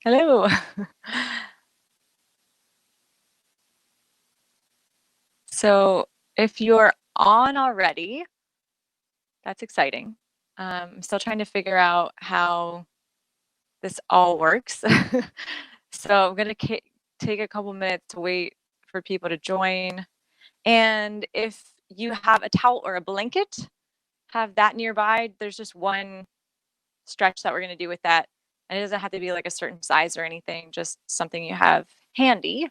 Hello. So if you're on already, that's exciting. I'm still trying to figure out how this all works. So I'm going to take a couple minutes to wait for people to join. And if you have a towel or a blanket, have that nearby. There's just one stretch that we're going to do with that. And it doesn't have to be like a certain size or anything, just something you have handy.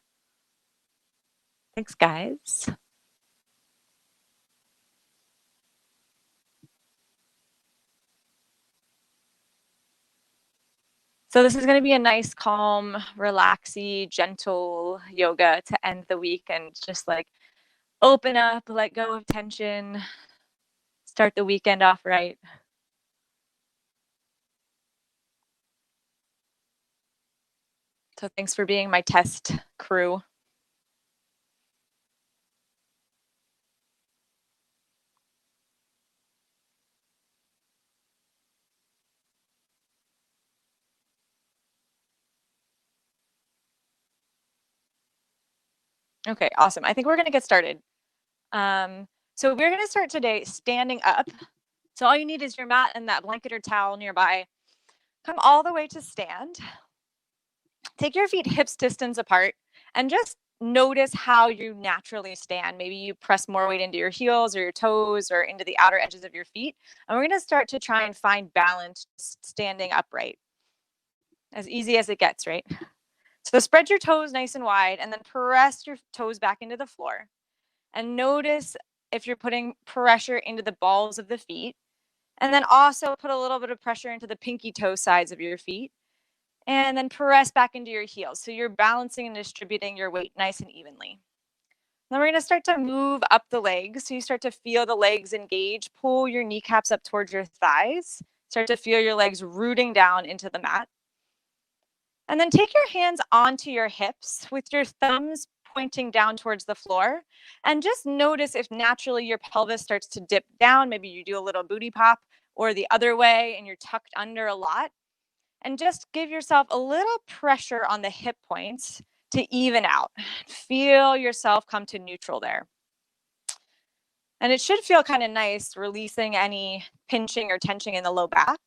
Thanks, guys. So this is going to be a nice, calm, relaxy, gentle yoga to end the week and just like open up, let go of tension, start the weekend off right. So thanks for being my test crew. Okay, awesome. I think we're going to get started. So we're going to start today standing up. So all you need is your mat and that blanket or towel nearby. Come all the way to stand. Take your feet hips distance apart and just notice how you naturally stand. Maybe you press more weight into your heels or your toes or into the outer edges of your feet. And we're going to start to try and find balance standing upright. As easy as it gets, right? So spread your toes nice and wide and then press your toes back into the floor. And notice if you're putting pressure into the balls of the feet. And then also put a little bit of pressure into the pinky toe sides of your feet. And then press back into your heels. So you're balancing and distributing your weight nice and evenly. Then we're going to start to move up the legs. So you start to feel the legs engage. Pull your kneecaps up towards your thighs. Start to feel your legs rooting down into the mat. And then take your hands onto your hips with your thumbs pointing down towards the floor. And just notice if naturally your pelvis starts to dip down. Maybe you do a little booty pop or the other way and you're tucked under a lot. And just give yourself a little pressure on the hip points to even out. Feel yourself come to neutral there. And it should feel kind of nice, releasing any pinching or tension in the low back.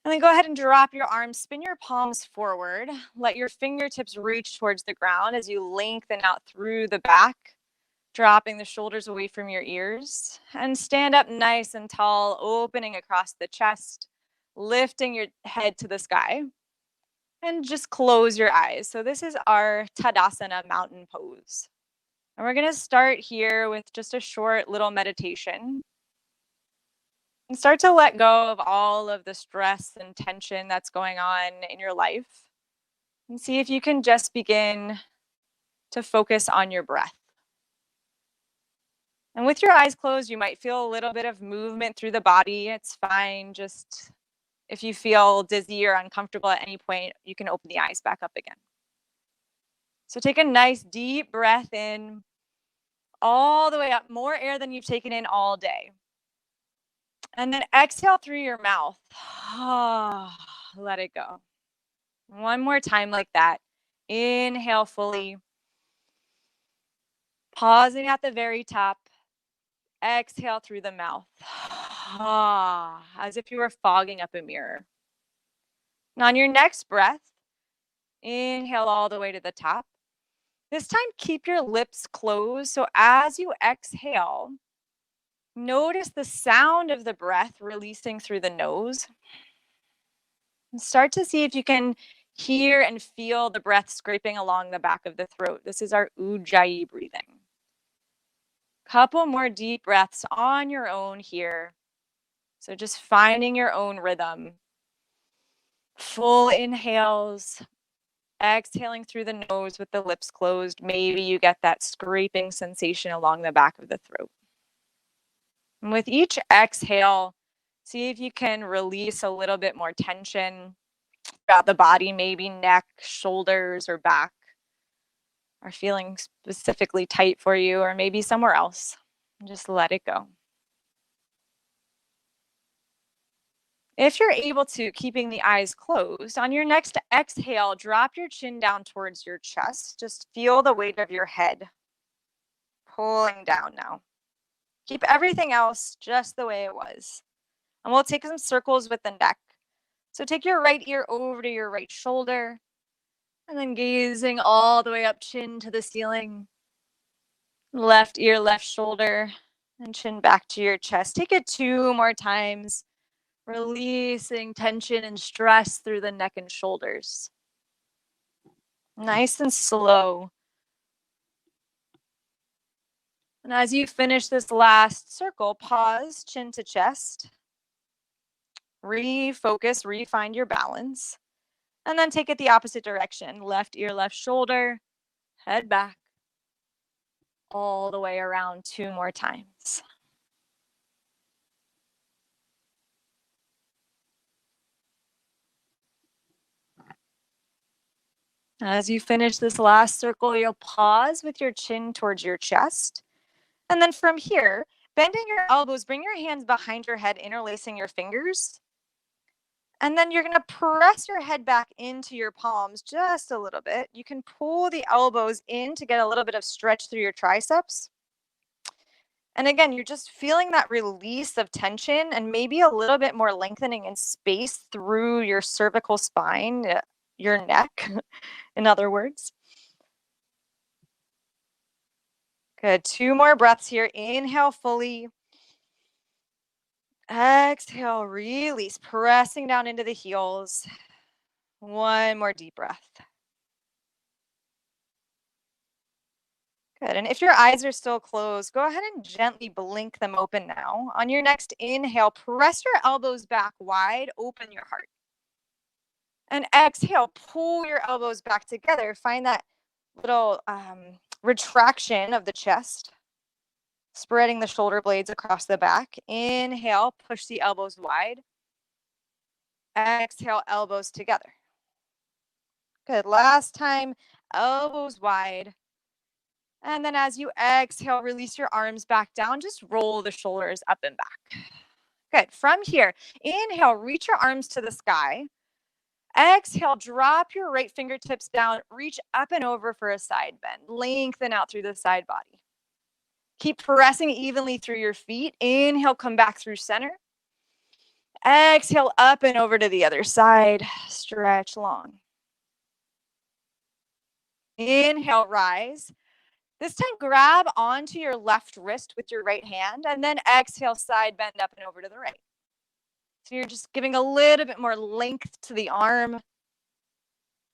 And then go ahead and drop your arms, spin your palms forward. Let your fingertips reach towards the ground as you lengthen out through the back, dropping the shoulders away from your ears. And stand up nice and tall, opening across the chest, lifting your head to the sky. And just close your eyes. So this is our Tadasana mountain pose. And we're going to start here with just a short little meditation. And start to let go of all of the stress and tension that's going on in your life. And see if you can just begin to focus on your breath. And with your eyes closed, you might feel a little bit of movement through the body. It's fine. Just if you feel dizzy or uncomfortable at any point, you can open the eyes back up again. So take a nice deep breath in all the way up, more air than you've taken in all day. And then exhale through your mouth. Let it go. One more time like that. Inhale fully. Pausing at the very top. Exhale through the mouth. As if you were fogging up a mirror. Now on your next breath, inhale all the way to the top. This time, keep your lips closed. So as you exhale, notice the sound of the breath releasing through the nose. And start to see if you can hear and feel the breath scraping along the back of the throat. This is our Ujjayi breathing. Couple more deep breaths on your own here. So just finding your own rhythm. Full inhales, exhaling through the nose with the lips closed. Maybe you get that scraping sensation along the back of the throat. And with each exhale, see if you can release a little bit more tension throughout the body, maybe neck, shoulders, or back are feeling specifically tight for you, or maybe somewhere else. And just let it go. If you're able to, keeping the eyes closed, on your next exhale, drop your chin down towards your chest. Just feel the weight of your head pulling down now. Keep everything else just the way it was. And we'll take some circles with the neck. So take your right ear over to your right shoulder, and then gazing all the way up, chin to the ceiling. Left ear, left shoulder, and chin back to your chest. Take it 2 more times, releasing tension and stress through the neck and shoulders. Nice and slow. And as you finish this last circle, pause, chin to chest. Refocus, refine your balance. And then take it the opposite direction. Left ear, left shoulder, head back, all the way around 2 more times. As you finish this last circle, you'll pause with your chin towards your chest. And then from here, bending your elbows, bring your hands behind your head, interlacing your fingers. And then you're going to press your head back into your palms just a little bit. You can pull the elbows in to get a little bit of stretch through your triceps. And again, you're just feeling that release of tension and maybe a little bit more lengthening in space through your cervical spine, your neck, in other words. Good. 2 more breaths here. Inhale fully. Exhale, release, pressing down into the heels. 1 more deep breath. Good. And if your eyes are still closed, go ahead and gently blink them open now. On your next inhale, press your elbows back wide, open your heart. And exhale, pull your elbows back together. Find that little retraction of the chest, spreading the shoulder blades across the back. Inhale, push the elbows wide. Exhale, elbows together. Good. Last time, elbows wide. And then as you exhale, release your arms back down. Just roll the shoulders up and back. Good. From here, inhale, reach your arms to the sky. Exhale, drop your right fingertips down. Reach up and over for a side bend. Lengthen out through the side body. Keep pressing evenly through your feet. Inhale, come back through center. Exhale, up and over to the other side. Stretch long. Inhale, rise. This time, grab onto your left wrist with your right hand, and then exhale, side bend up and over to the right. So you're just giving a little bit more length to the arm.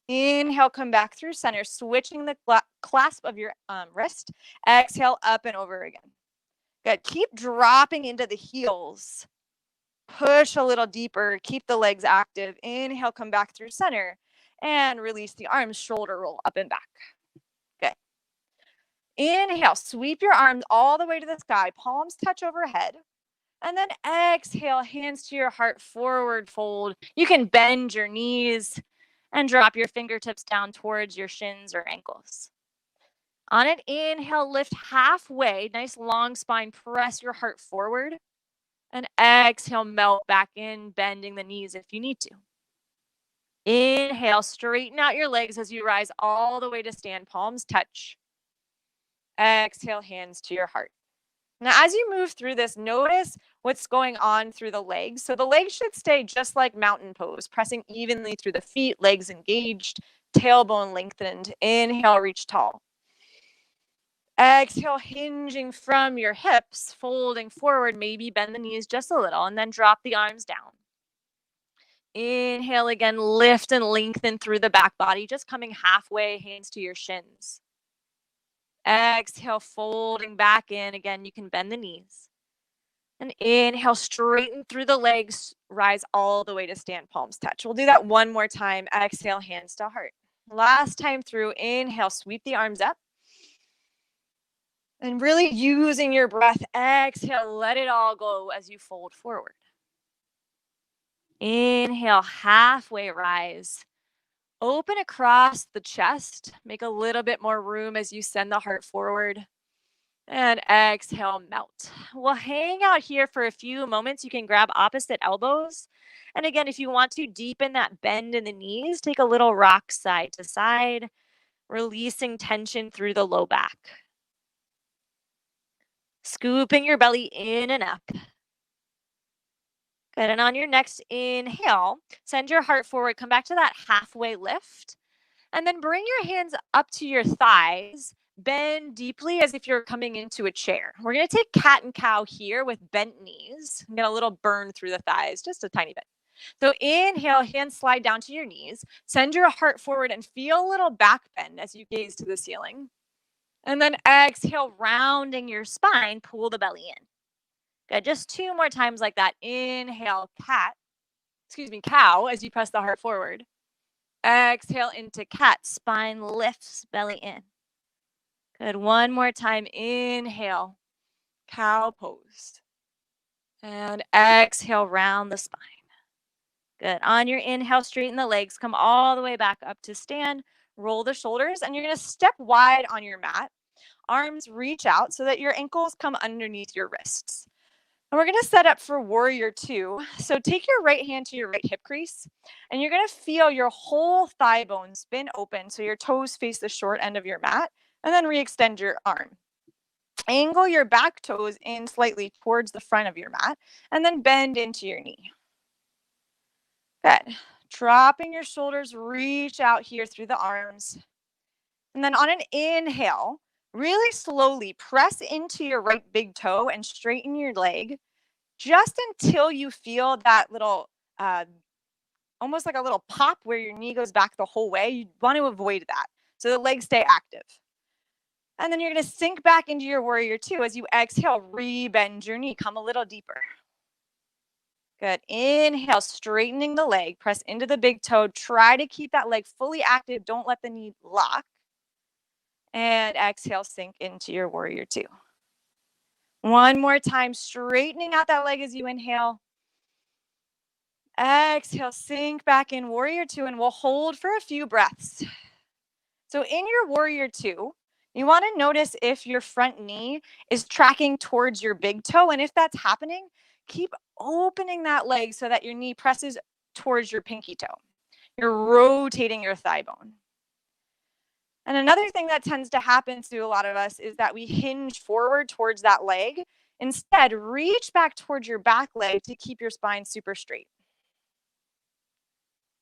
Inhale, come back through center, switching the clasp of your wrist. Exhale, up and over again. Good. Keep dropping into the heels. Push a little deeper. Keep the legs active. Inhale, come back through center, and release the arms, shoulder roll up and back. Good. Inhale, sweep your arms all the way to the sky, palms touch overhead. And then exhale, hands to your heart, forward fold. You can bend your knees and drop your fingertips down towards your shins or ankles. On an inhale, lift halfway, nice long spine, press your heart forward. And exhale, melt back in, bending the knees if you need to. Inhale, straighten out your legs as you rise all the way to stand, palms touch. Exhale, hands to your heart. Now, as you move through this, notice what's going on through the legs. So the legs should stay just like mountain pose, pressing evenly through the feet, legs engaged, tailbone lengthened. Inhale, reach tall. Exhale, hinging from your hips, folding forward, maybe bend the knees just a little, and then drop the arms down. Inhale again, lift and lengthen through the back body, just coming halfway, hands to your shins. Exhale, folding back in. Again, you can bend the knees. And inhale, straighten through the legs, rise all the way to stand, palms touch. We'll do that 1 more time. Exhale, hands to heart. Last time through, inhale, sweep the arms up. And really using your breath, exhale, let it all go as you fold forward. Inhale, halfway rise. Open across the chest. Make a little bit more room as you send the heart forward. And exhale, melt. We'll hang out here for a few moments. You can grab opposite elbows. And again, if you want to deepen that bend in the knees, take a little rock side to side, releasing tension through the low back. Scooping your belly in and up. Good. And on your next inhale, send your heart forward. Come back to that halfway lift. And then bring your hands up to your thighs. Bend deeply as if you're coming into a chair. We're going to take cat and cow here with bent knees. Get a little burn through the thighs, just a tiny bit. So inhale, hands slide down to your knees. Send your heart forward and feel a little back bend as you gaze to the ceiling. And then exhale, rounding your spine, pull the belly in. Good. Just 2 more times like that. Inhale, cow, as you press the heart forward. Exhale into cat, spine lifts, belly in. Good. One more time. Inhale, cow pose. And exhale, round the spine. Good. On your inhale, straighten the legs, come all the way back up to stand, roll the shoulders, and you're going to step wide on your mat. Arms reach out so that your ankles come underneath your wrists. And we're going to set up for warrior 2. So take your right hand to your right hip crease, and you're going to feel your whole thigh bone spin open so your toes face the short end of your mat, and then re-extend your arm. Angle your back toes in slightly towards the front of your mat, and then bend into your knee. Good. Dropping your shoulders, reach out here through the arms. And then on an inhale, really slowly press into your right big toe and straighten your leg just until you feel that little, almost like a little pop where your knee goes back the whole way. You want to avoid that so the legs stay active. And then you're going to sink back into your warrior 2 as you exhale, re-bend your knee, come a little deeper. Good. Inhale, straightening the leg, press into the big toe. Try to keep that leg fully active. Don't let the knee lock. And exhale, sink into your warrior 2. One more time, straightening out that leg as you inhale. Exhale, sink back in warrior 2, and we'll hold for a few breaths. So in your warrior 2, you want to notice if your front knee is tracking towards your big toe. And if that's happening, keep opening that leg so that your knee presses towards your pinky toe. You're rotating your thigh bone. And another thing that tends to happen to a lot of us is that we hinge forward towards that leg. Instead, reach back towards your back leg to keep your spine super straight.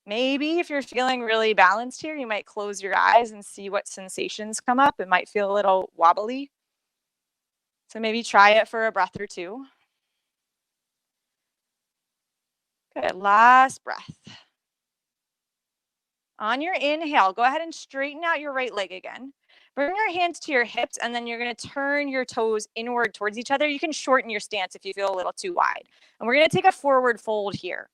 Maybe if you're feeling really balanced here, you might close your eyes and see what sensations come up. It might feel a little wobbly. So maybe try it for a breath or 2. Good. Last breath. On your inhale, go ahead and straighten out your right leg again. Bring your hands to your hips, and then you're going to turn your toes inward towards each other. You can shorten your stance if you feel a little too wide. And we're going to take a forward fold here.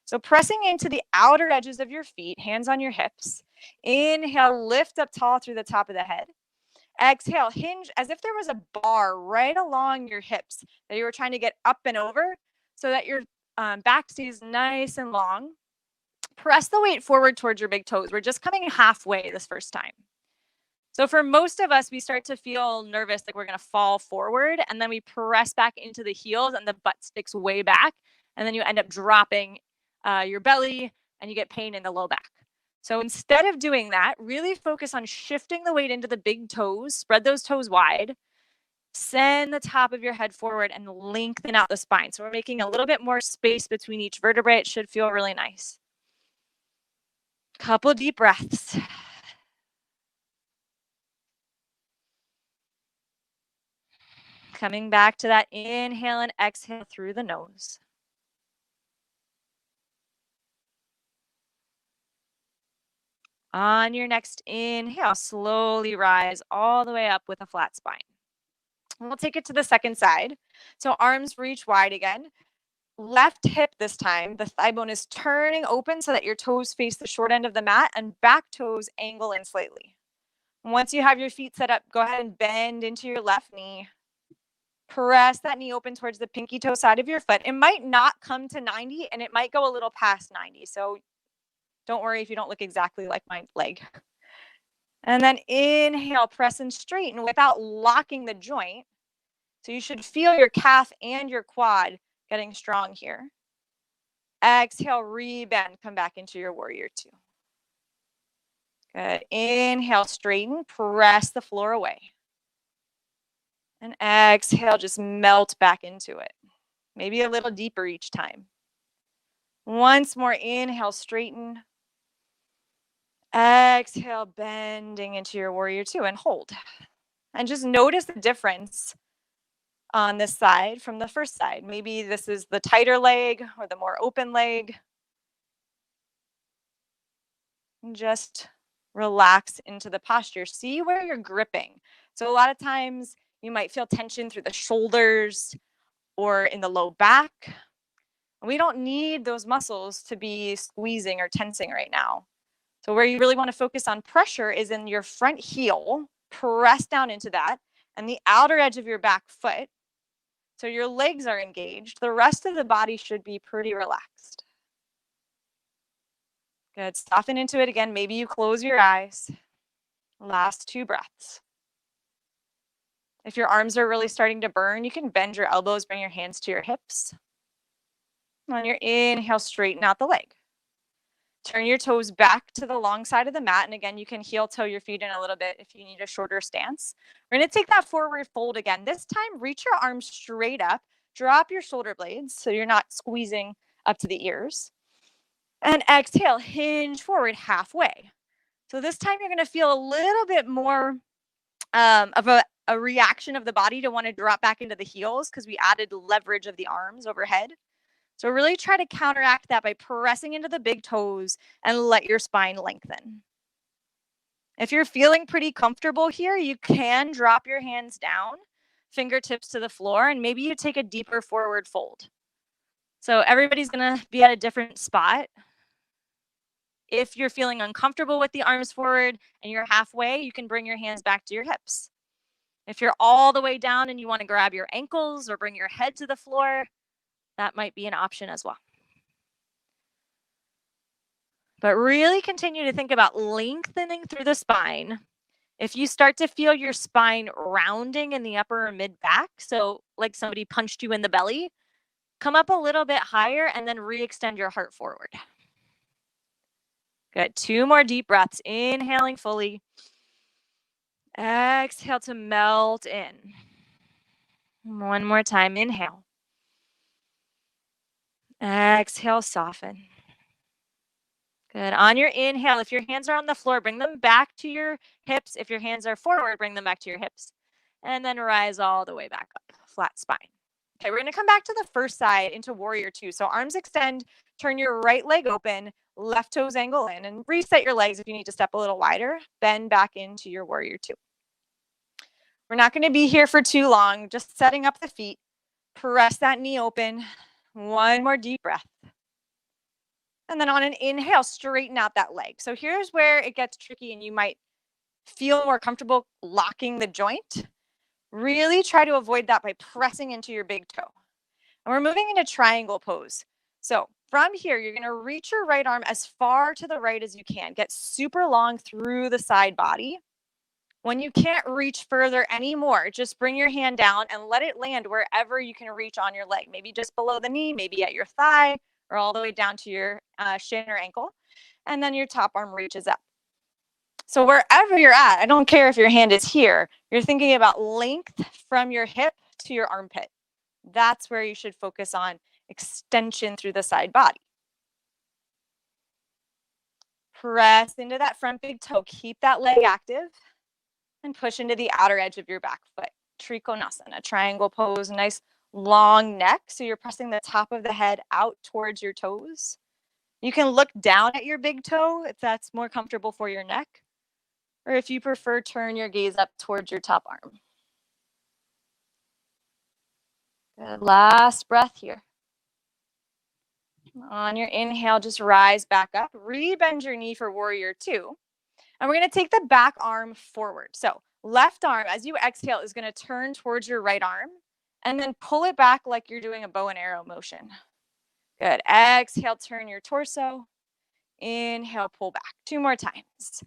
So pressing into the outer edges of your feet, hands on your hips. Inhale, lift up tall through the top of the head. Exhale, hinge as if there was a bar right along your hips that you were trying to get up and over so that your back stays nice and long. Press the weight forward towards your big toes. We're just coming halfway this first time. So for most of us, we start to feel nervous, like we're going to fall forward, and then we press back into the heels and the butt sticks way back, and then you end up dropping your belly and you get pain in the low back. So instead of doing that, really focus on shifting the weight into the big toes, spread those toes wide, send the top of your head forward and lengthen out the spine. So we're making a little bit more space between each vertebrae. It should feel really nice. Couple deep breaths. Coming back to that inhale and exhale through the nose. On your next inhale, slowly rise all the way up with a flat spine. And we'll take it to the second side. So arms reach wide again. Left hip this time, the thigh bone is turning open so that your toes face the short end of the mat and back toes angle in slightly. Once you have your feet set up, go ahead and bend into your left knee. Press that knee open towards the pinky toe side of your foot. It might not come to 90 and it might go a little past 90. So don't worry if you don't look exactly like my leg. And then inhale, press and straighten without locking the joint. So you should feel your calf and your quad getting strong here. Exhale, rebend, come back into your warrior two. Good. Inhale, straighten, press the floor away. And exhale, just melt back into it. Maybe a little deeper each time. Once more, inhale, straighten. Exhale, bending into your warrior two and hold. And just notice the difference on this side from the first side. Maybe this is the tighter leg or the more open leg. And just relax into the posture. See where you're gripping. So a lot of times you might feel tension through the shoulders or in the low back. We don't need those muscles to be squeezing or tensing right now. So where you really want to focus on pressure is in your front heel, press down into that, and the outer edge of your back foot. So your legs are engaged. The rest of the body should be pretty relaxed. Good. Soften into it again. Maybe you close your eyes. Last 2 breaths. If your arms are really starting to burn, you can bend your elbows, bring your hands to your hips. On your inhale, straighten out the leg. Turn your toes back to the long side of the mat. And again, you can heel toe your feet in a little bit if you need a shorter stance. We're going to take that forward fold again. This time, reach your arms straight up. Drop your shoulder blades so you're not squeezing up to the ears. And exhale, hinge forward halfway. So this time, you're going to feel a little bit more of a reaction of the body to want to drop back into the heels because we added leverage of the arms overhead. So really try to counteract that by pressing into the big toes and let your spine lengthen. If you're feeling pretty comfortable here, you can drop your hands down, fingertips to the floor, and maybe you take a deeper forward fold. So everybody's going to be at a different spot. If you're feeling uncomfortable with the arms forward and you're halfway, you can bring your hands back to your hips. If you're all the way down and you want to grab your ankles or bring your head to the floor, that might be an option as well. But really continue to think about lengthening through the spine. If you start to feel your spine rounding in the upper or mid back, so like somebody punched you in the belly, come up a little bit higher and then re-extend your heart forward. Good. 2 more deep breaths. Inhaling fully. Exhale to melt in. 1 more time. Inhale. Exhale, soften. Good. On your inhale, if your hands are on the floor, bring them back to your hips. If your hands are forward, bring them back to your hips. And then rise all the way back up, flat spine. Okay, we're going to come back to the first side into warrior two. So arms extend, turn your right leg open, left toes angle in, and reset your legs if you need to step a little wider. Bend back into your warrior two. We're not going to be here for too long, just setting up the feet. Press that knee open. 1 more deep breath. And then on an inhale, straighten out that leg. So here's where it gets tricky and you might feel more comfortable locking the joint. Really try to avoid that by pressing into your big toe. And we're moving into triangle pose. So from here, you're going to reach your right arm as far to the right as you can. Get super long through the side body. When you can't reach further anymore, just bring your hand down and let it land wherever you can reach on your leg. Maybe just below the knee, maybe at your thigh, or all the way down to your shin or ankle. And then your top arm reaches up. So wherever you're at, I don't care if your hand is here, you're thinking about length from your hip to your armpit. That's where you should focus on extension through the side body. Press into that front big toe. Keep that leg active and push into the outer edge of your back foot. Trikonasana, triangle pose, nice long neck. So you're pressing the top of the head out towards your toes. You can look down at your big toe if that's more comfortable for your neck. Or if you prefer, turn your gaze up towards your top arm. Good. Last breath here. On your inhale, just rise back up. Rebend your knee for warrior two. And we're going to take the back arm forward. So left arm, as you exhale, is going to turn towards your right arm. And then pull it back like you're doing a bow and arrow motion. Good. Exhale, turn your torso. Inhale, pull back. 2 more times.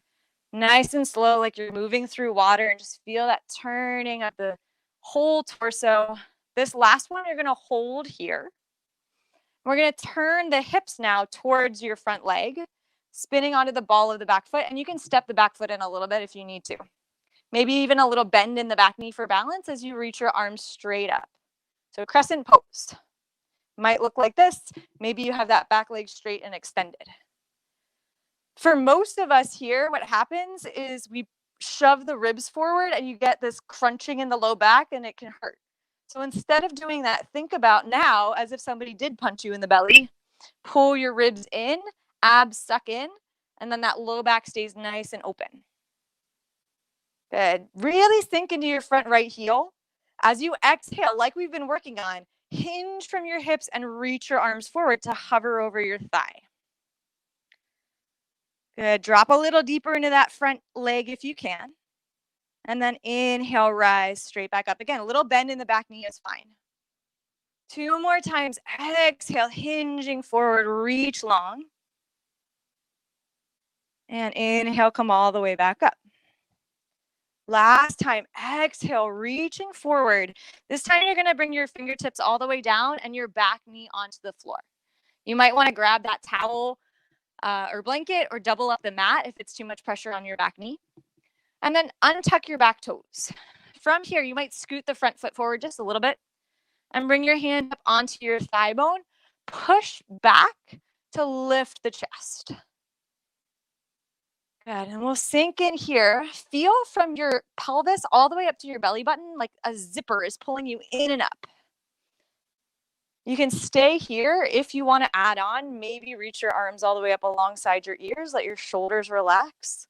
Nice and slow, like you're moving through water, and just feel that turning of the whole torso. This last one you're going to hold here. We're going to turn the hips now towards your front leg, spinning onto the ball of the back foot, and you can step the back foot in a little bit if you need to. Maybe even a little bend in the back knee for balance as you reach your arms straight up. So crescent pose. Might look like this. Maybe you have that back leg straight and extended. For most of us here, what happens is we shove the ribs forward and you get this crunching in the low back and it can hurt. So instead of doing that, think about now as if somebody did punch you in the belly. Pull your ribs in, abs suck in, and then that low back stays nice and open. Good. Really sink into your front right heel. As you exhale, like we've been working on, hinge from your hips and reach your arms forward to hover over your thigh. Good. Drop a little deeper into that front leg if you can. And then inhale, rise straight back up. Again, a little bend in the back knee is fine. 2 more times. Exhale, hinging forward, reach long. And inhale, come all the way back up. Last time, exhale, reaching forward. This time you're going to bring your fingertips all the way down and your back knee onto the floor. You might want to grab that towel or blanket or double up the mat if it's too much pressure on your back knee. And then untuck your back toes. From here, you might scoot the front foot forward just a little bit and bring your hand up onto your thigh bone. Push back to lift the chest. Good. And we'll sink in here. Feel from your pelvis all the way up to your belly button like a zipper is pulling you in and up. You can stay here if you want to add on. Maybe reach your arms all the way up alongside your ears. Let your shoulders relax.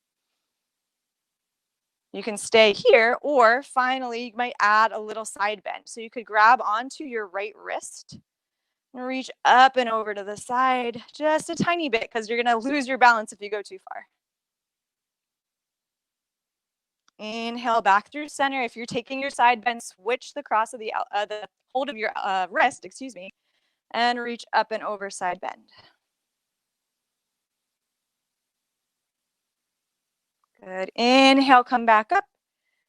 You can stay here, or finally, you might add a little side bend. So you could grab onto your right wrist and reach up and over to the side just a tiny bit because you're going to lose your balance if you go too far. Inhale back through center. If you're taking your side bend, switch the cross of the hold of your wrist, and reach up and over side bend. Good. Inhale, come back up.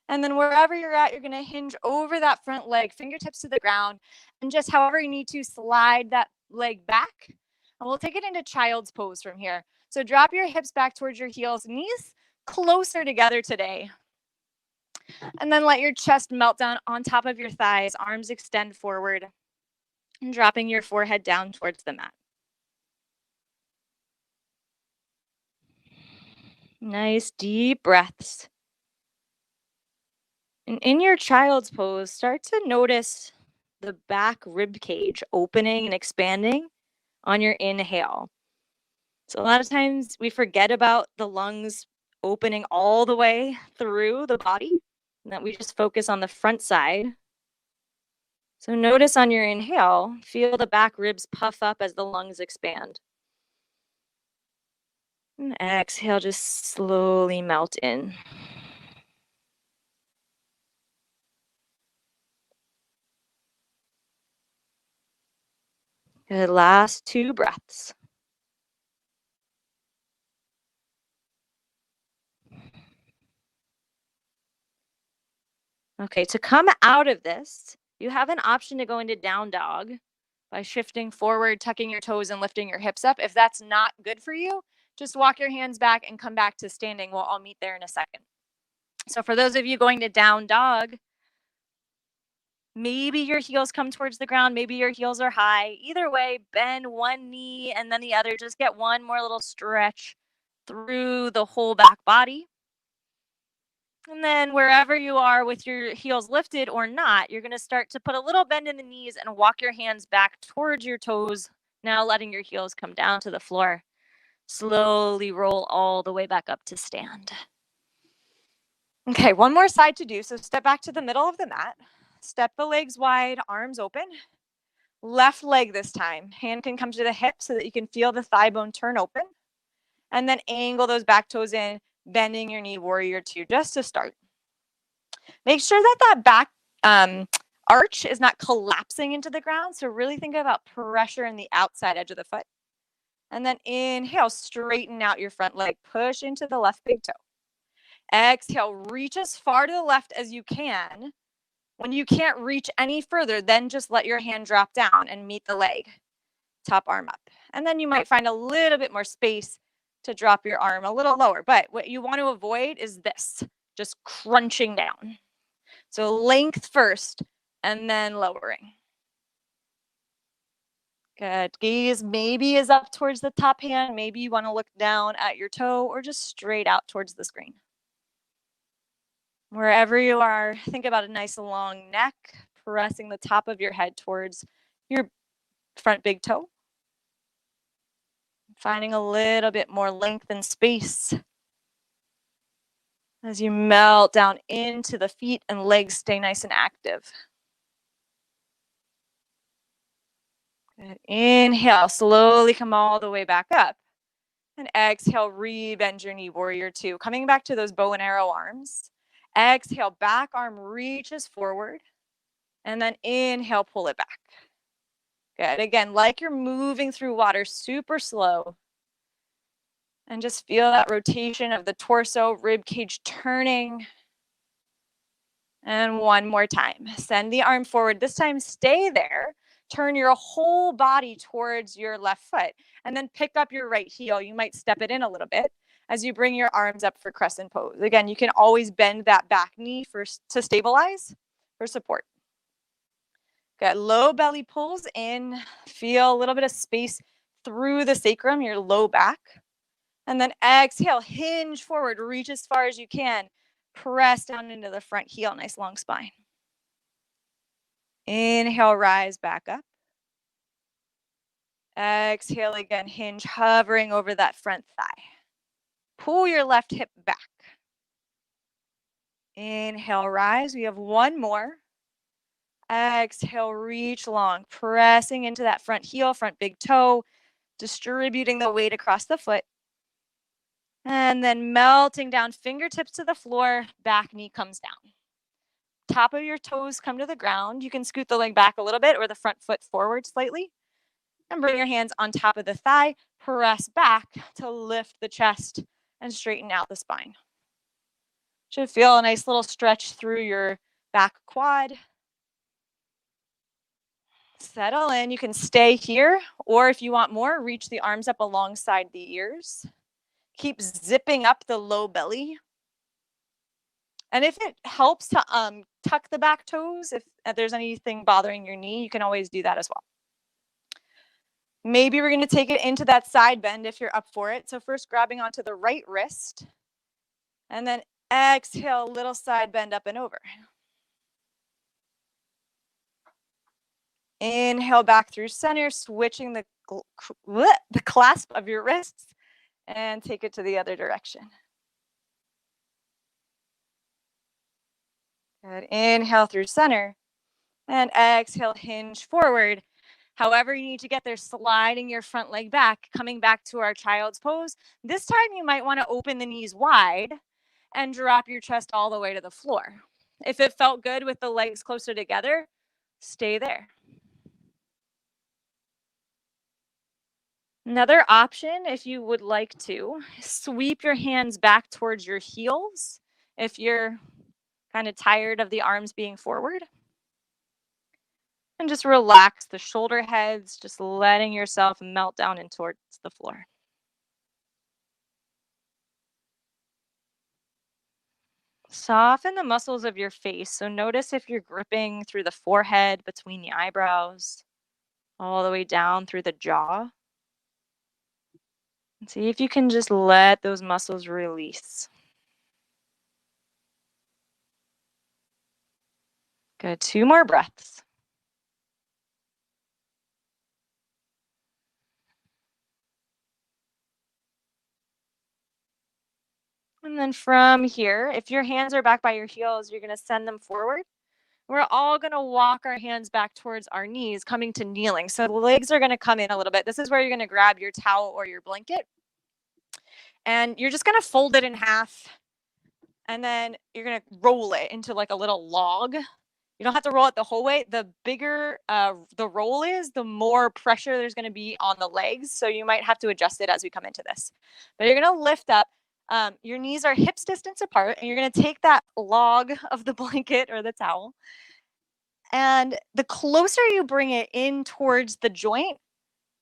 And then wherever you're at, you're going to hinge over that front leg, fingertips to the ground, and just however you need to slide that leg back. And we'll take it into child's pose from here. So drop your hips back towards your heels, knees closer together today. And then let your chest melt down on top of your thighs, arms extend forward, and dropping your forehead down towards the mat. Nice deep breaths. And in your child's pose, start to notice the back rib cage opening and expanding on your inhale. So a lot of times we forget about the lungs opening all the way through the body, and that we just focus on the front side. So notice on your inhale, feel the back ribs puff up as the lungs expand. And exhale, just slowly melt in. Good, last 2 breaths. Okay, to come out of this, you have an option to go into down dog by shifting forward, tucking your toes and lifting your hips up. If that's not good for you, just walk your hands back and come back to standing. We'll all meet there in a second. So for those of you going to down dog, maybe your heels come towards the ground, maybe your heels are high. Either way, bend one knee and then the other. Just get one more little stretch through the whole back body. And then wherever you are with your heels lifted or not, you're going to start to put a little bend in the knees and walk your hands back towards your toes. Now letting your heels come down to the floor. Slowly roll all the way back up to stand. Okay, one more side to do. So step back to the middle of the mat. Step the legs wide, arms open. Left leg this time. Hand can come to the hip so that you can feel the thigh bone turn open. And then angle those back toes in, bending your knee, warrior 2, just to start. Make sure that back arch is not collapsing into the ground. So really think about pressure in the outside edge of the foot. And then inhale, straighten out your front leg. Push into the left big toe. Exhale, reach as far to the left as you can. When you can't reach any further, then just let your hand drop down and meet the leg, top arm up. And then you might find a little bit more space to drop your arm a little lower. But what you want to avoid is this, just crunching down. So length first and then lowering. Good. Gaze maybe is up towards the top hand. Maybe you want to look down at your toe or just straight out towards the screen. Wherever you are, think about a nice long neck, pressing the top of your head towards your front big toe. Finding a little bit more length and space as you melt down into the feet and legs stay nice and active. Good. Inhale, slowly come all the way back up. And exhale, rebend your knee, warrior two. Coming back to those bow and arrow arms. Exhale, back arm reaches forward. And then inhale, pull it back. Good. Again, like you're moving through water, super slow. And just feel that rotation of the torso, rib cage turning. And one more time. Send the arm forward. This time, stay there. Turn your whole body towards your left foot. And then pick up your right heel. You might step it in a little bit as you bring your arms up for crescent pose. Again, you can always bend that back knee to stabilize for support. Good. Low belly pulls in. Feel a little bit of space through the sacrum, your low back. And then exhale, hinge forward, reach as far as you can. Press down into the front heel, nice long spine. Inhale, rise back up. Exhale again, hinge, hovering over that front thigh. Pull your left hip back. Inhale, rise. We have one more. Exhale, reach long, pressing into that front heel, front big toe, distributing the weight across the foot. And then melting down, fingertips to the floor, back knee comes down. Top of your toes come to the ground. You can scoot the leg back a little bit or the front foot forward slightly. And bring your hands on top of the thigh. Press back to lift the chest and straighten out the spine. Should feel a nice little stretch through your back quad. Settle in. You can stay here, or if you want more, reach the arms up alongside the ears. Keep zipping up the low belly. And if it helps to tuck the back toes, if there's anything bothering your knee, you can always do that as well. Maybe we're going to take it into that side bend if you're up for it. So first grabbing onto the right wrist. And then exhale, little side bend up and over. Inhale back through center, switching the clasp of your wrists. And take it to the other direction. Good. Inhale through center. And exhale, hinge forward. However you need to get there, sliding your front leg back, coming back to our child's pose. This time you might want to open the knees wide and drop your chest all the way to the floor. If it felt good with the legs closer together, stay there. Another option, if you would like to, sweep your hands back towards your heels if you're kind of tired of the arms being forward. And just relax the shoulder heads, just letting yourself melt down and towards the floor. Soften the muscles of your face. So notice if you're gripping through the forehead, between the eyebrows, all the way down through the jaw. And see if you can just let those muscles release. Good. 2 more breaths. And then from here, if your hands are back by your heels, you're going to send them forward. We're all going to walk our hands back towards our knees, coming to kneeling. So the legs are going to come in a little bit. This is where you're going to grab your towel or your blanket. And you're just going to fold it in half. And then you're going to roll it into like a little log. You don't have to roll it the whole way. The bigger the roll is, the more pressure there's going to be on the legs. So you might have to adjust it as we come into this. But you're going to lift up. Your knees are hips distance apart, and you're going to take that log of the blanket or the towel, And the closer you bring it in towards the joint,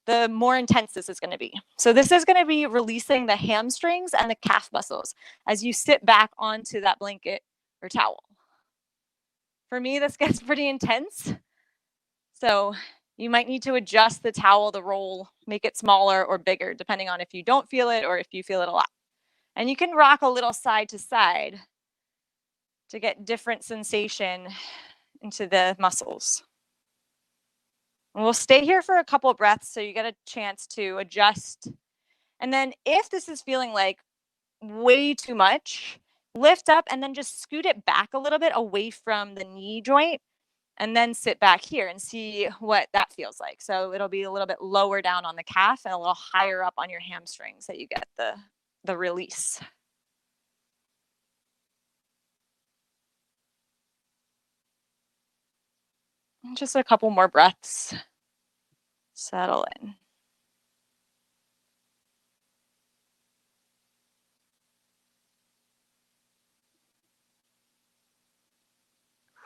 the more intense this is going to be. So this is going to be releasing the hamstrings and the calf muscles as you sit back onto that blanket or towel. For me, this gets pretty intense. So you might need to adjust the towel, the roll, make it smaller or bigger, depending on if you don't feel it or if you feel it a lot. And you can rock a little side to side to get different sensation into the muscles. And we'll stay here for a couple of breaths so you get a chance to adjust. And then if this is feeling like way too much, lift up and then just scoot it back a little bit away from the knee joint and then sit back here and see what that feels like. So it'll be a little bit lower down on the calf and a little higher up on your hamstrings that you get the release. Just a couple more breaths. Settle in.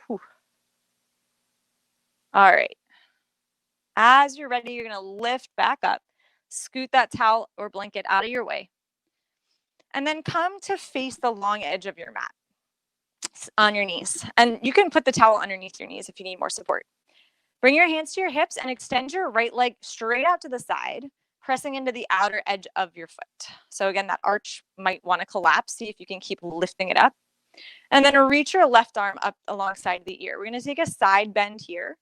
Whew. All right. As you're ready, you're going to lift back up, scoot that towel or blanket out of your way, and then come to face the long edge of your mat on your knees. And you can put the towel underneath your knees if you need more support. Bring your hands to your hips and extend your right leg straight out to the side, pressing into the outer edge of your foot. So again, that arch might want to collapse. See if you can keep lifting it up. And then reach your left arm up alongside the ear. We're going to take a side bend here.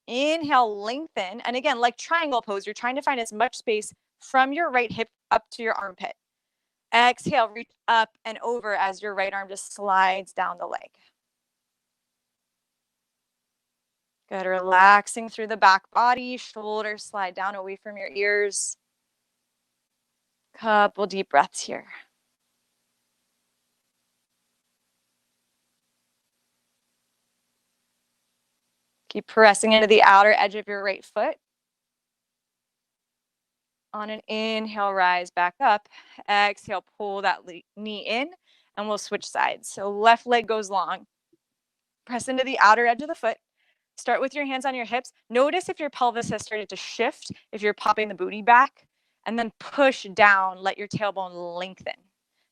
Inhale, lengthen. And again, like triangle pose, you're trying to find as much space from your right hip up to your armpit. Exhale, reach up and over as your right arm just slides down the leg. Good, relaxing through the back body, shoulders slide down away from your ears. Couple deep breaths here. Keep pressing into the outer edge of your right foot. On an inhale, rise back up. Exhale, pull that knee in, and we'll switch sides. So left leg goes long. Press into the outer edge of the foot. Start with your hands on your hips. Notice if your pelvis has started to shift, if you're popping the booty back, and then push down, let your tailbone lengthen.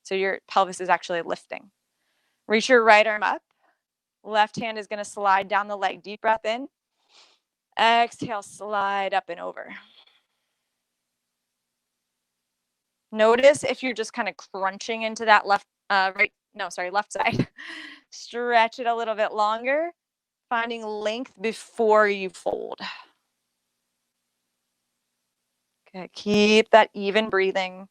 So your pelvis is actually lifting. Reach your right arm up. Left hand is going to slide down the leg. Deep breath in. Exhale, slide up and over. Notice if you're just kind of crunching into that left side. Stretch it a little bit longer, finding length before you fold. Okay, keep that even breathing.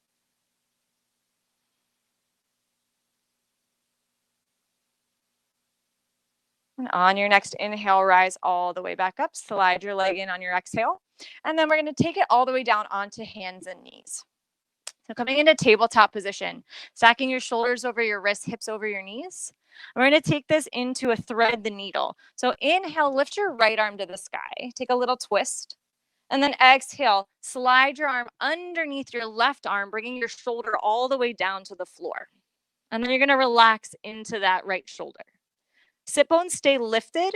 And on your next inhale, rise all the way back up. Slide your leg in on your exhale. And then we're going to take it all the way down onto hands and knees. So coming into tabletop position, stacking your shoulders over your wrists, hips over your knees. We're going to take this into a thread the needle. So inhale, lift your right arm to the sky. Take a little twist. And then exhale, slide your arm underneath your left arm, bringing your shoulder all the way down to the floor. And then you're going to relax into that right shoulder. Sit bones stay lifted.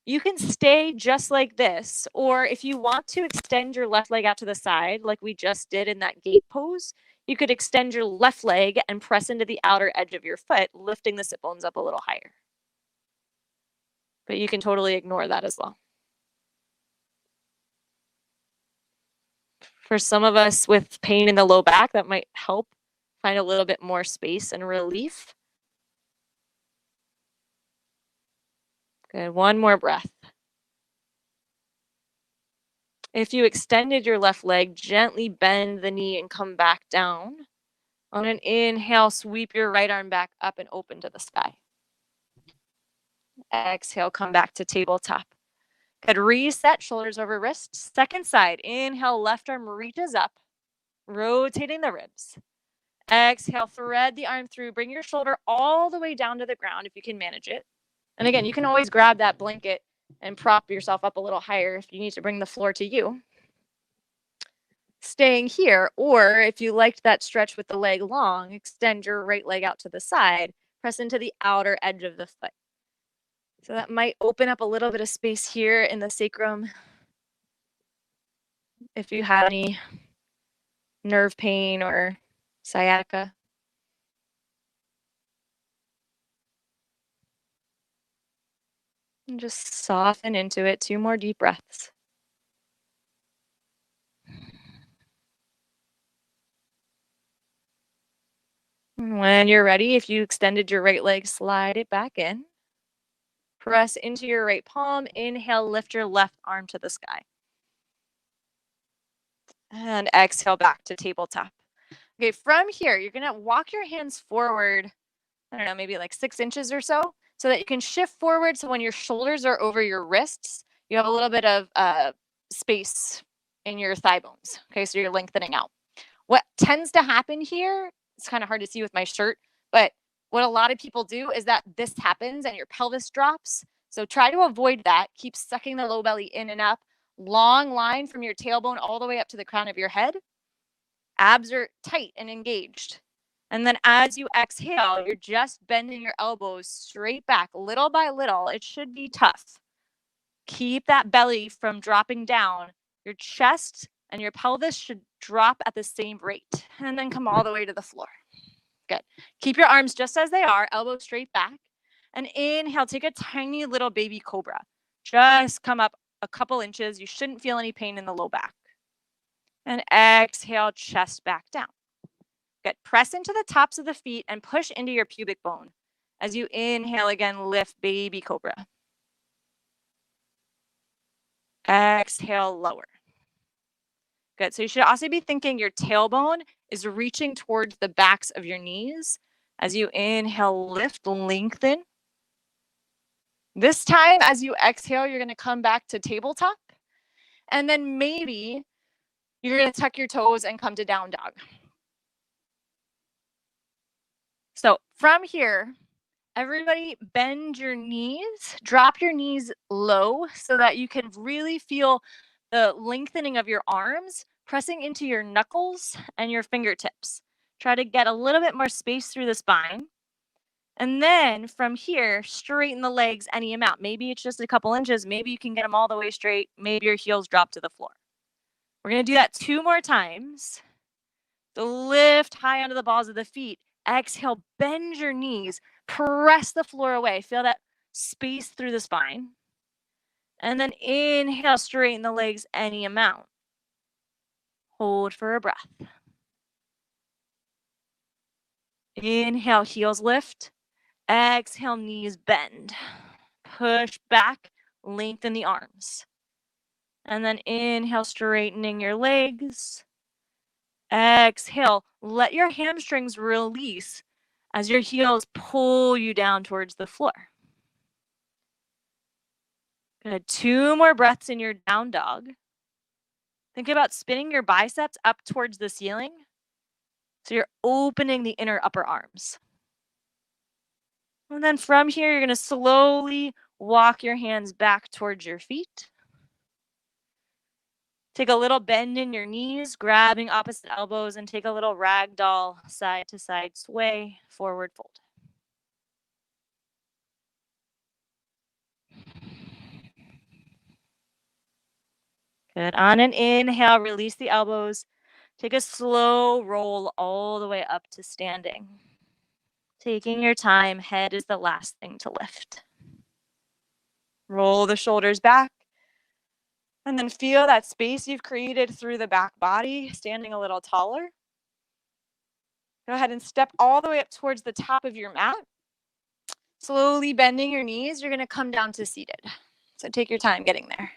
You can stay just like this, or if you want to extend your left leg out to the side, like we just did in that gate pose, you could extend your left leg and press into the outer edge of your foot, lifting the sit bones up a little higher. But you can totally ignore that as well. For some of us with pain in the low back, that might help find a little bit more space and relief. Good, one more breath. If you extended your left leg, gently bend the knee and come back down. On an inhale, sweep your right arm back up and open to the sky. Exhale, come back to tabletop. Good, reset, shoulders over wrists. Second side, inhale, left arm reaches up, rotating the ribs. Exhale, thread the arm through, bring your shoulder all the way down to the ground if you can manage it. And again, you can always grab that blanket and prop yourself up a little higher if you need to bring the floor to you. Staying here, or if you liked that stretch with the leg long, extend your right leg out to the side, press into the outer edge of the foot. So that might open up a little bit of space here in the sacrum if you have any nerve pain or sciatica. And just soften into it. 2 more deep breaths. When you're ready, if you extended your right leg, slide it back in. Press into your right palm. Inhale, lift your left arm to the sky. And exhale back to tabletop. Okay, from here, you're going to walk your hands forward, I don't know, maybe like 6 inches or so that you can shift forward. So when your shoulders are over your wrists, you have a little bit of space in your thigh bones. Okay, so you're lengthening out. What tends to happen here, it's kind of hard to see with my shirt, but what a lot of people do is that this happens and your pelvis drops. So try to avoid that. Keep sucking the low belly in and up. Long line from your tailbone all the way up to the crown of your head. Abs are tight and engaged. And then as you exhale, you're just bending your elbows straight back little by little. It should be tough. Keep that belly from dropping down. Your chest and your pelvis should drop at the same rate. And then come all the way to the floor. Good. Keep your arms just as they are, elbows straight back. And inhale, take a tiny little baby cobra. Just come up a couple inches. You shouldn't feel any pain in the low back. And exhale, chest back down. Good. Press into the tops of the feet and push into your pubic bone. As you inhale again, lift baby cobra. Exhale, lower. Good. So you should also be thinking your tailbone is reaching towards the backs of your knees. As you inhale, lift, lengthen. This time, as you exhale, you're going to come back to tabletop. And then maybe you're going to tuck your toes and come to down dog. So from here, everybody bend your knees, drop your knees low so that you can really feel the lengthening of your arms, pressing into your knuckles and your fingertips. Try to get a little bit more space through the spine. And then from here, straighten the legs any amount. Maybe it's just a couple inches. Maybe you can get them all the way straight. Maybe your heels drop to the floor. We're going to do that 2 more times. So lift high onto the balls of the feet. Exhale, bend your knees. Press the floor away. Feel that space through the spine. And then inhale, straighten the legs any amount. Hold for a breath. Inhale, heels lift. Exhale, knees bend. Push back, lengthen the arms. And then inhale, straightening your legs. Exhale, let your hamstrings release as your heels pull you down towards the floor. Good. 2 more breaths in your down dog. Think about spinning your biceps up towards the ceiling. So you're opening the inner upper arms. And then from here, you're going to slowly walk your hands back towards your feet. Take a little bend in your knees, grabbing opposite elbows, and take a little ragdoll side to side sway, forward fold. Good. On an inhale, release the elbows. Take a slow roll all the way up to standing. Taking your time, head is the last thing to lift. Roll the shoulders back. And then feel that space you've created through the back body, standing a little taller. Go ahead and step all the way up towards the top of your mat. Slowly bending your knees, you're going to come down to seated. So take your time getting there.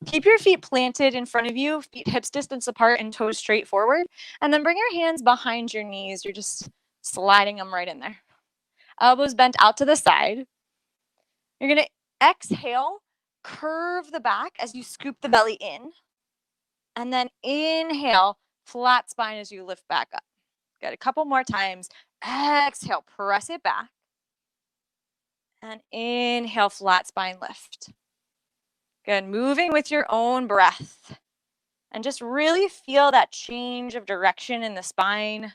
Keep your feet planted in front of you, feet hips distance apart and toes straight forward. And then bring your hands behind your knees. You're just sliding them right in there. Elbows bent out to the side. You're going to exhale, curve the back as you scoop the belly in. And then inhale, flat spine as you lift back up. Good. A couple more times. Exhale, press it back. And inhale, flat spine lift. Good. Moving with your own breath. And just really feel that change of direction in the spine.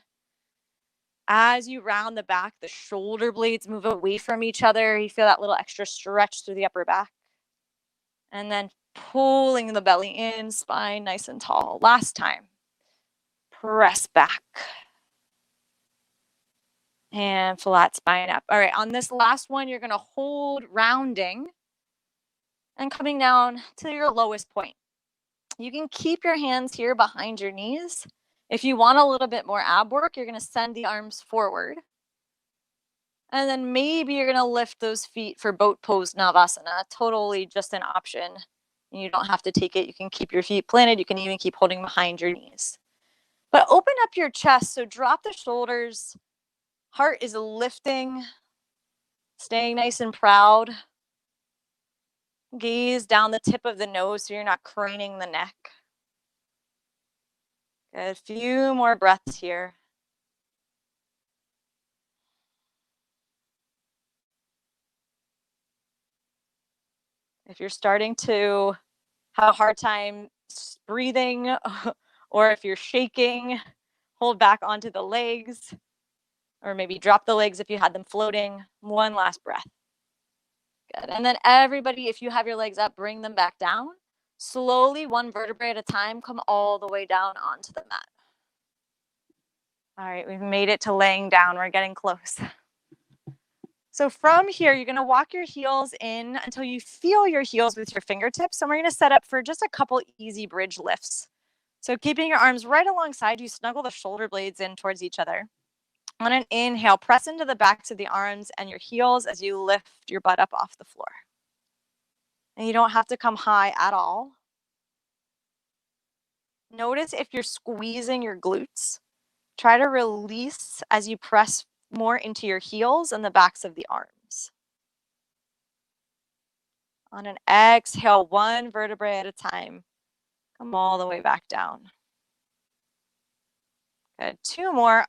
As you round the back, the shoulder blades move away from each other. You feel that little extra stretch through the upper back. And then pulling the belly in, spine nice and tall. Last time. Press back. And flat spine up. All right, on this last one, you're going to hold rounding and coming down to your lowest point. You can keep your hands here behind your knees. If you want a little bit more ab work, you're going to send the arms forward. And then maybe you're going to lift those feet for boat pose Navasana. Totally just an option. You don't have to take it. You can keep your feet planted. You can even keep holding behind your knees. But open up your chest. So drop the shoulders. Heart is lifting. Staying nice and proud. Gaze down the tip of the nose so you're not craning the neck. Good. A few more breaths here. If you're starting to have a hard time breathing or if you're shaking, hold back onto the legs or maybe drop the legs if you had them floating. One last breath. Good. And then everybody, if you have your legs up, bring them back down. Slowly, one vertebrae at a time, come all the way down onto the mat. All right, we've made it to laying down. We're getting close. So from here, you're going to walk your heels in until you feel your heels with your fingertips. And we're going to set up for just a couple easy bridge lifts. So keeping your arms right alongside you, snuggle the shoulder blades in towards each other. On an inhale, press into the backs of the arms and your heels as you lift your butt up off the floor. And you don't have to come high at all. Notice if you're squeezing your glutes. Try to release as you press more into your heels and the backs of the arms. On an exhale, one vertebrae at a time. Come all the way back down. Good. Two more.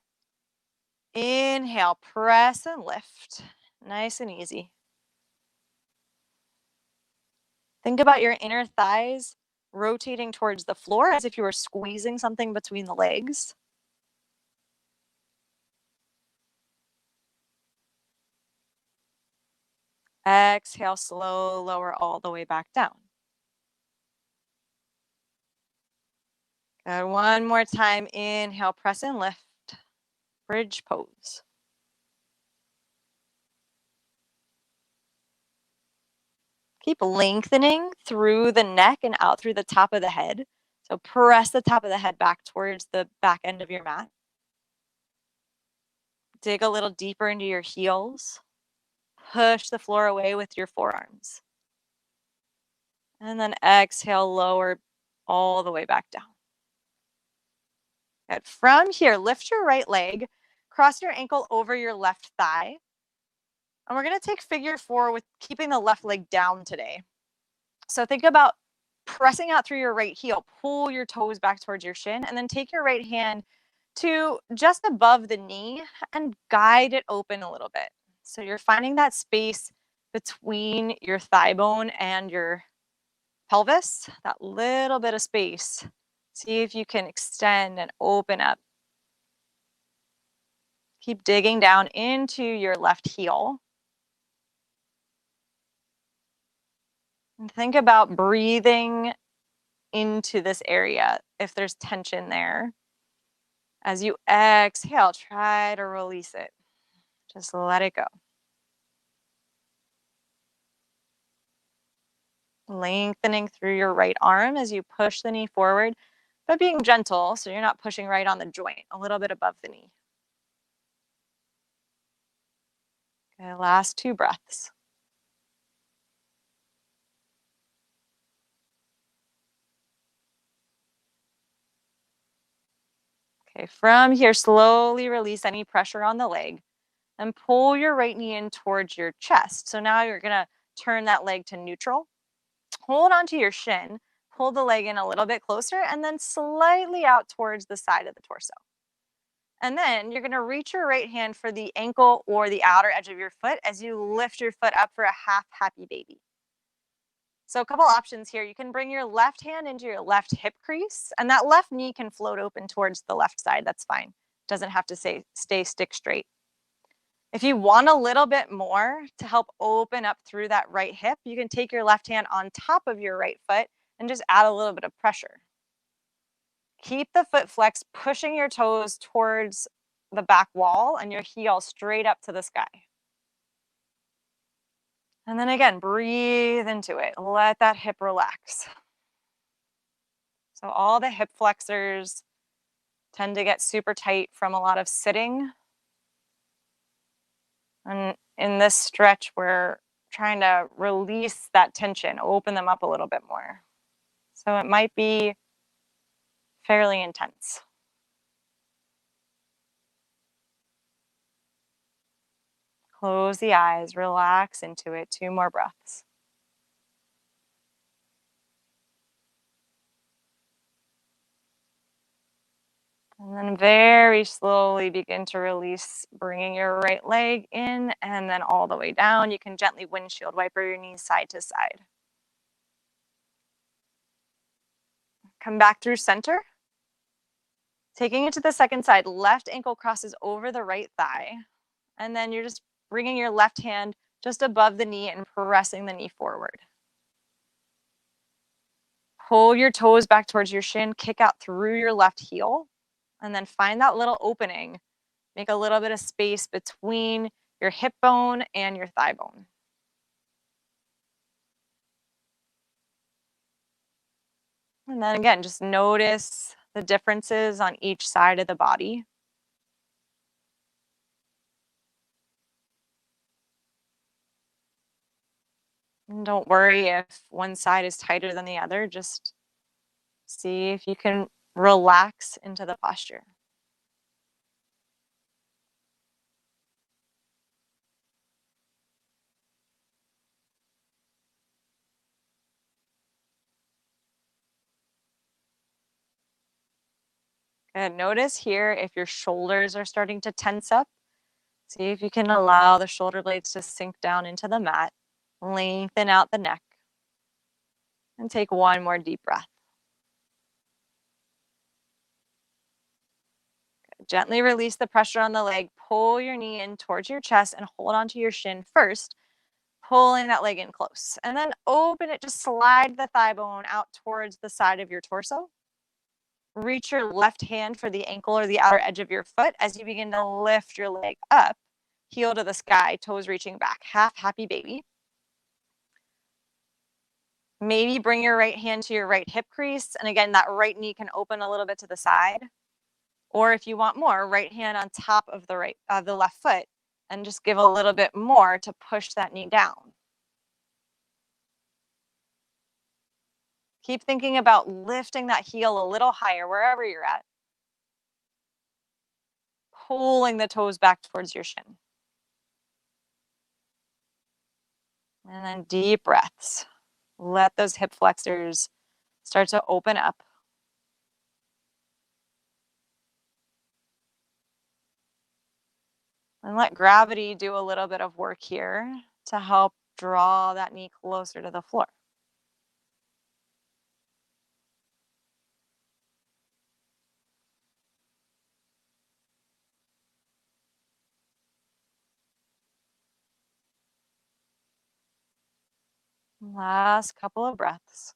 Inhale, press and lift. Nice and easy. Think about your inner thighs rotating towards the floor as if you were squeezing something between the legs. Exhale, slow, lower all the way back down. Good. One more time. Inhale, press and lift. Bridge pose. Keep lengthening through the neck and out through the top of the head. So press the top of the head back towards the back end of your mat. Dig a little deeper into your heels. Push the floor away with your forearms. And then exhale, lower all the way back down. Good. From here, lift your right leg, cross your ankle over your left thigh. And we're going to take figure 4 with keeping the left leg down today. So think about pressing out through your right heel, pull your toes back towards your shin, and then take your right hand to just above the knee and guide it open a little bit. So you're finding that space between your thigh bone and your pelvis, that little bit of space. See if you can extend and open up. Keep digging down into your left heel. And think about breathing into this area if there's tension there. As you exhale, try to release it. Just let it go. Lengthening through your right arm as you push the knee forward, but being gentle so you're not pushing right on the joint, a little bit above the knee. Okay, last 2 breaths. Okay, from here, slowly release any pressure on the leg and pull your right knee in towards your chest. So now you're gonna turn that leg to neutral. Hold onto your shin, pull the leg in a little bit closer, and then slightly out towards the side of the torso. And then you're gonna reach your right hand for the ankle or the outer edge of your foot as you lift your foot up for a half happy baby. So a couple options here. You can bring your left hand into your left hip crease, and that left knee can float open towards the left side. That's fine. Doesn't have to stay stick straight. If you want a little bit more to help open up through that right hip, you can take your left hand on top of your right foot and just add a little bit of pressure. Keep the foot flex, pushing your toes towards the back wall and your heel straight up to the sky. And then again, breathe into it. Let that hip relax. So all the hip flexors tend to get super tight from a lot of sitting. And in this stretch, we're trying to release that tension, open them up a little bit more. So it might be fairly intense. Close the eyes, relax into it. 2 more breaths. And then very slowly begin to release, bringing your right leg in and then all the way down. You can gently windshield wiper your knees side to side. Come back through center. Taking it to the second side, left ankle crosses over the right thigh. And then you're just bringing your left hand just above the knee and pressing the knee forward. Pull your toes back towards your shin, kick out through your left heel, and then find that little opening. Make a little bit of space between your hip bone and your thigh bone. And then again, just notice the differences on each side of the body. And don't worry if one side is tighter than the other. Just see if you can relax into the posture. Good. Notice here if your shoulders are starting to tense up. See if you can allow the shoulder blades to sink down into the mat. Lengthen out the neck. And take one more deep breath. Good. Gently release the pressure on the leg. Pull your knee in towards your chest and hold onto your shin first, pulling that leg in close. And then open it. Just slide the thigh bone out towards the side of your torso. Reach your left hand for the ankle or the outer edge of your foot as you begin to lift your leg up, heel to the sky, toes reaching back. Half happy baby. Maybe bring your right hand to your right hip crease. And again, that right knee can open a little bit to the side. Or if you want more, right hand on top of the left foot and just give a little bit more to push that knee down. Keep thinking about lifting that heel a little higher wherever you're at. Pulling the toes back towards your shin. And then deep breaths. Let those hip flexors start to open up. And let gravity do a little bit of work here to help draw that knee closer to the floor. Last couple of breaths.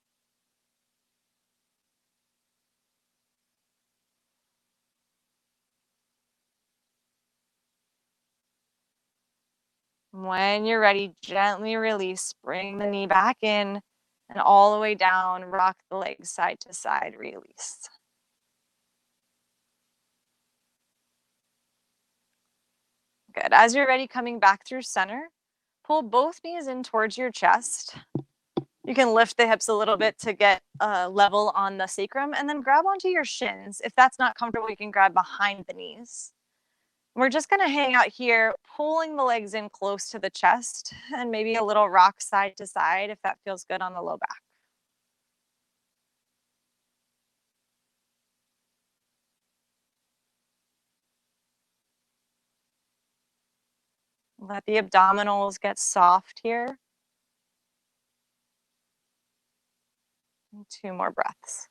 When you're ready, gently release. Bring the knee back in and all the way down. Rock the legs side to side. Release. Good. As you're ready, coming back through center, pull both knees in towards your chest. You can lift the hips a little bit to get level on the sacrum and then grab onto your shins. If that's not comfortable, you can grab behind the knees. We're just going to hang out here, pulling the legs in close to the chest and maybe a little rock side to side if that feels good on the low back. Let the abdominals get soft here. And 2 more breaths.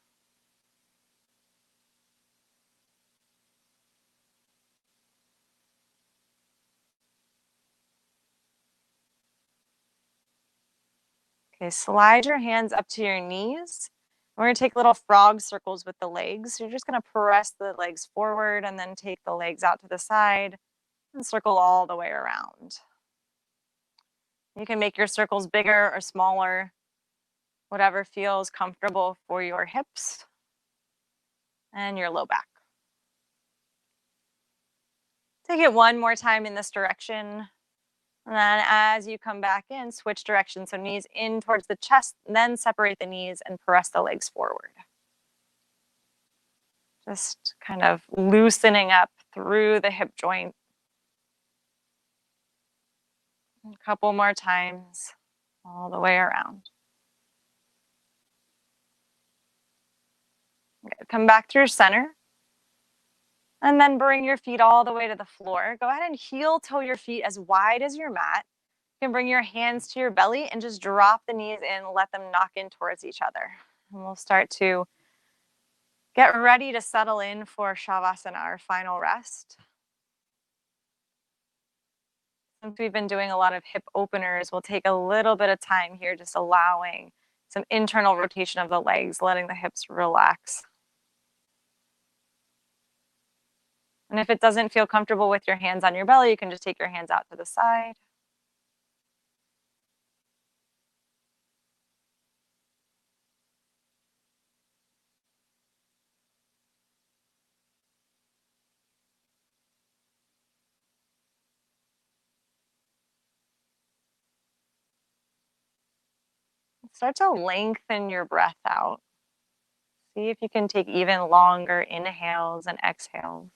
Okay, slide your hands up to your knees. We're going to take little frog circles with the legs. You're just going to press the legs forward and then take the legs out to the side and circle all the way around. You can make your circles bigger or smaller, whatever feels comfortable for your hips and your low back. Take it one more time in this direction. And then as you come back in, switch directions. So knees in towards the chest, then separate the knees and press the legs forward. Just kind of loosening up through the hip joint. A couple more times, all the way around. Good. Come back through center. And then bring your feet all the way to the floor. Go ahead and heel toe your feet as wide as your mat. You can bring your hands to your belly and just drop the knees in, let them knock in towards each other. And we'll start to get ready to settle in for Shavasana, our final rest. Since we've been doing a lot of hip openers, we'll take a little bit of time here, just allowing some internal rotation of the legs, letting the hips relax. And if it doesn't feel comfortable with your hands on your belly, you can just take your hands out to the side. Start to lengthen your breath out. See if you can take even longer inhales and exhales.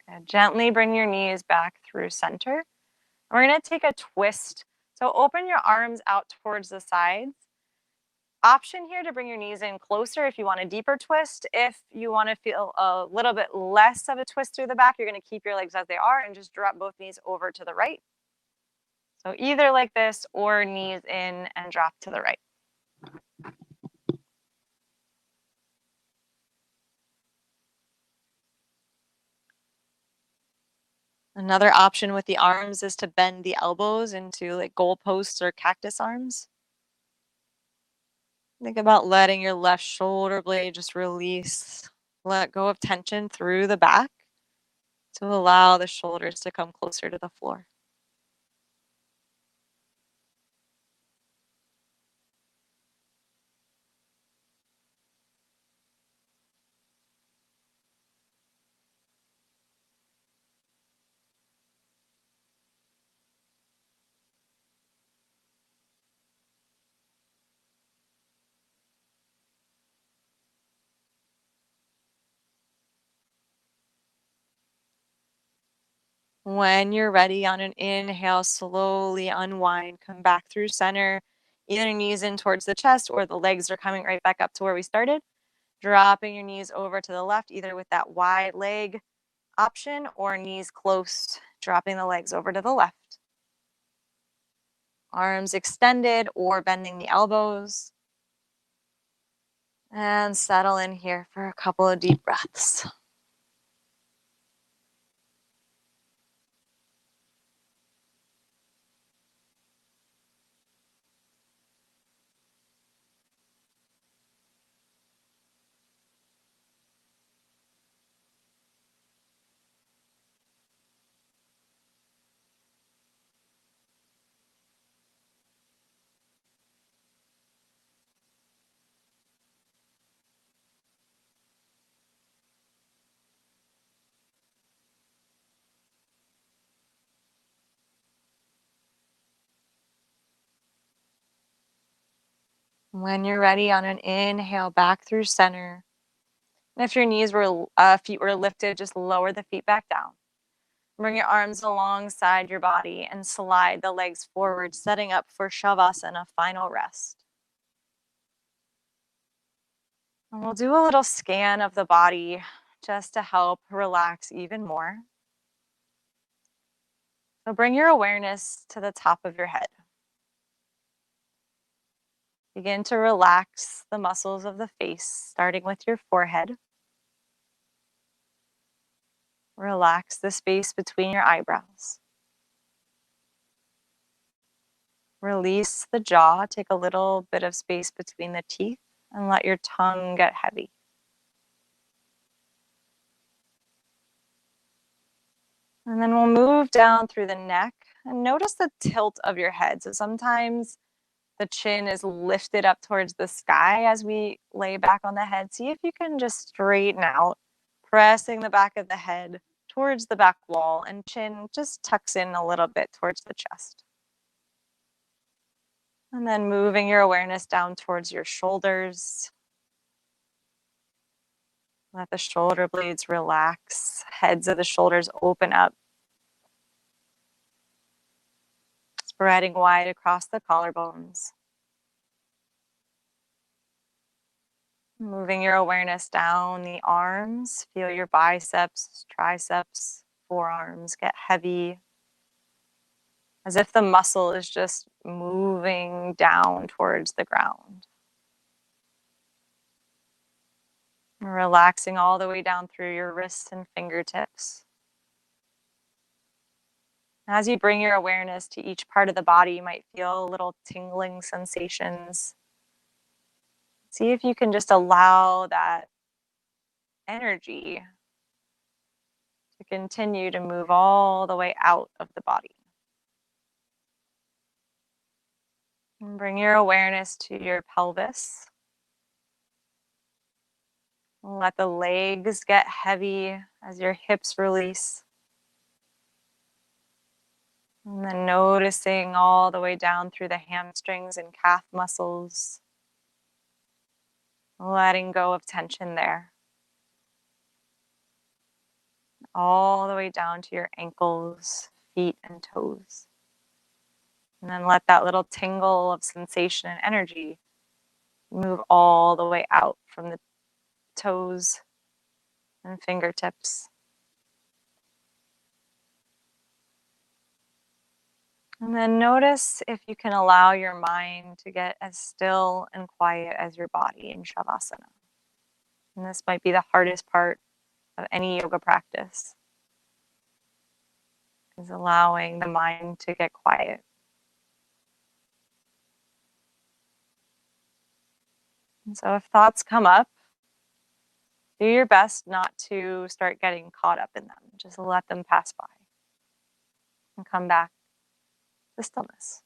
Good. Gently bring your knees back through center. We're going to take a twist. So open your arms out towards the sides. Option here to bring your knees in closer if you want a deeper twist. If you want to feel a little bit less of a twist through the back, you're going to keep your legs as they are and just drop both knees over to the right. So either like this or knees in and drop to the right. Another option with the arms is to bend the elbows into like goalposts or cactus arms. Think about letting your left shoulder blade just release, let go of tension through the back to allow the shoulders to come closer to the floor. When you're ready, on an inhale, slowly unwind, come back through center, either knees in towards the chest or the legs are coming right back up to where we started. Dropping your knees over to the left, either with that wide leg option or knees close, dropping the legs over to the left. Arms extended or bending the elbows. And settle in here for a couple of deep breaths. When you're ready, on an inhale, back through center. And if your feet were lifted, just lower the feet back down. Bring your arms alongside your body and slide the legs forward, setting up for Shavasana, final rest. And we'll do a little scan of the body just to help relax even more. So bring your awareness to the top of your head. Begin to relax the muscles of the face, starting with your forehead. Relax the space between your eyebrows. Release the jaw. Take a little bit of space between the teeth and let your tongue get heavy. And then we'll move down through the neck and notice the tilt of your head. So sometimes the chin is lifted up towards the sky as we lay back on the head. See if you can just straighten out, pressing the back of the head towards the back wall, and chin just tucks in a little bit towards the chest. And then moving your awareness down towards your shoulders. Let the shoulder blades relax, heads of the shoulders open up, spreading wide across the collarbones. Moving your awareness down the arms, feel your biceps, triceps, forearms get heavy, as if the muscle is just moving down towards the ground. Relaxing all the way down through your wrists and fingertips. As you bring your awareness to each part of the body, you might feel little tingling sensations. See if you can just allow that energy to continue to move all the way out of the body. And bring your awareness to your pelvis. Let the legs get heavy as your hips release. And then noticing all the way down through the hamstrings and calf muscles. Letting go of tension there. All the way down to your ankles, feet, and toes. And then let that little tingle of sensation and energy move all the way out from the toes and fingertips. And then notice if you can allow your mind to get as still and quiet as your body in Shavasana. And this might be the hardest part of any yoga practice, is allowing the mind to get quiet. And so if thoughts come up, do your best not to start getting caught up in them. Just let them pass by and come back to stillness.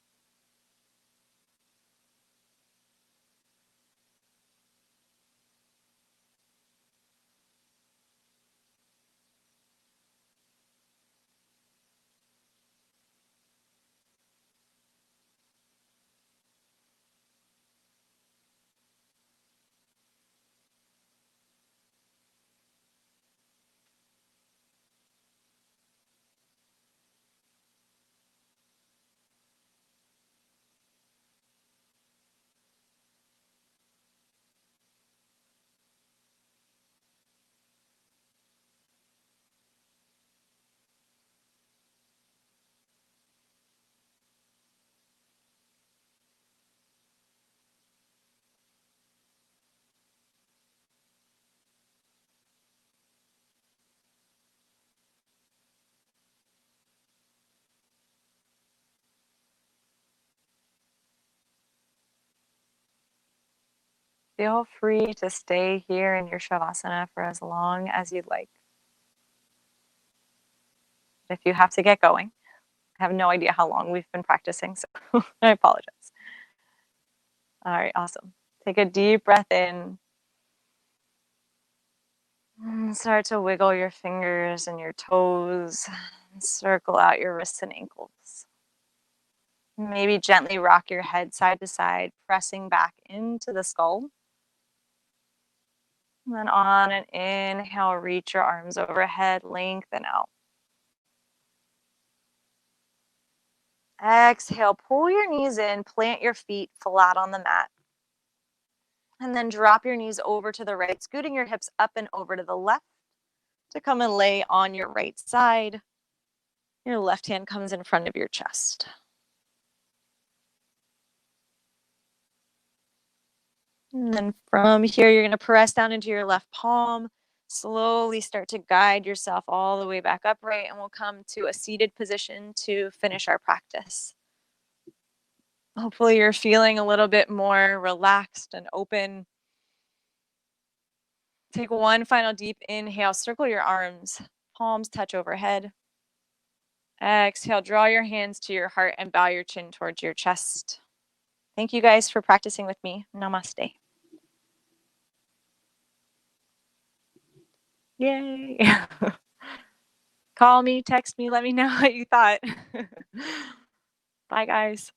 Feel free to stay here in your Shavasana for as long as you'd like. If you have to get going, I have no idea how long we've been practicing, so I apologize. All right, awesome. Take a deep breath in. And start to wiggle your fingers and your toes. And circle out your wrists and ankles. Maybe gently rock your head side to side, pressing back into the skull. And then on an inhale, reach your arms overhead, lengthen out. Exhale, pull your knees in, plant your feet flat on the mat. And then drop your knees over to the right, scooting your hips up and over to the left to come and lay on your right side. Your left hand comes in front of your chest. And then from here, you're going to press down into your left palm, Slowly start to guide yourself all the way back upright, and we'll come to a seated position to finish our practice. Hopefully, you're feeling a little bit more relaxed and open. Take one final deep inhale. Circle your arms, palms touch overhead. Exhale, draw your hands to your heart and bow your chin towards your chest. Thank you guys for practicing with me. Namaste. Yay. Call me, text me, let me know what you thought. Bye, guys.